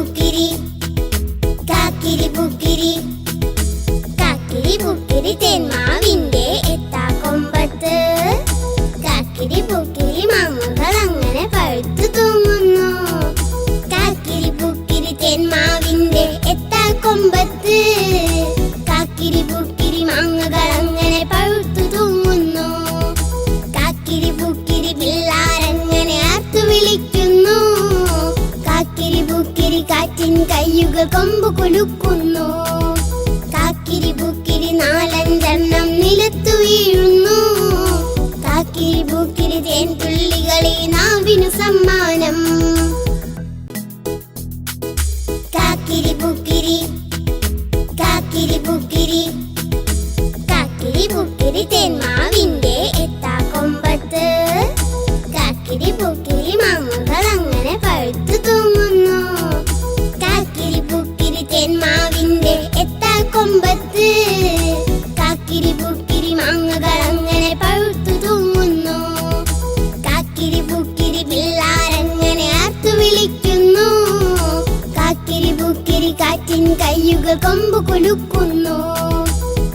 ബുക്കിരി കാക്കിരി ബുക്കിരി കാക്കിരി ബുക്കിരി തേന്മാവിന്റെ എത്താക്കൊമ്പത്ത് കാക്കിരി ബുക്കിരി മാങ്ങകൾ അങ്ങനെ പഴുത്തു തൂങ്ങുന്നു. കാക്കിരി ബുക്കിരി തേന്മാവിന്റെ എത്താക്കൊമ്പത്ത് കാക്കിരി ബുക്കിരി മാങ്ങകൾ അങ്ങനെ പഴുത്തു തൂങ്ങുന്നു. കാക്കിരി ബുക്കിരി പിള്ളാരങ്ങനെ ആർത്തു വിളിക്കുന്നു. കാക്കിരി ബുക്കിരി കാറ്റിൻ കയ്യുകൾ കൊമ്പ് കുലുക്കുന്നു. കാക്കിരി ബുക്കിരി നാലഞ്ചെണ്ണം നിലത്തു വീഴുന്നു. കാക്കിരി ബുക്കിരി തേൻ തുള്ളികളെ നാവിനു സമ്മാനം. കാക്കിരി ബുക്കിരി കാക്കിരി ബുക്കിരി കാക്കിരി ബുക്കിരി തേന്മാവിന്റെ എത്താക്കൊമ്പത്ത് കാക്കിരി ബുക്കിരി മാങ്ങകൾ അങ്ങനെ പഴുത്തു തൂങ്ങുന്നു. കാക്കിരി ബുക്കിരി തേന്മാവിന്റെ എത്താക്കൊമ്പത്ത് കാക്കിരി ബുക്കിരി മാങ്ങകൾ അങ്ങനെ പഴുത്തു തൂങ്ങുന്നു. കാക്കിരി ബുക്കിരി പിള്ളാരങ്ങനെ ആർത്തു വിളിക്കുന്നു. കാക്കിരി ബുക്കിരി കാറ്റിൻ കയ്യുകൾ കൊമ്പ് കുലുക്കുന്നു.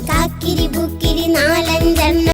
കാക്കിരി ബുക്കിരി നാലഞ്ചെണ്ണം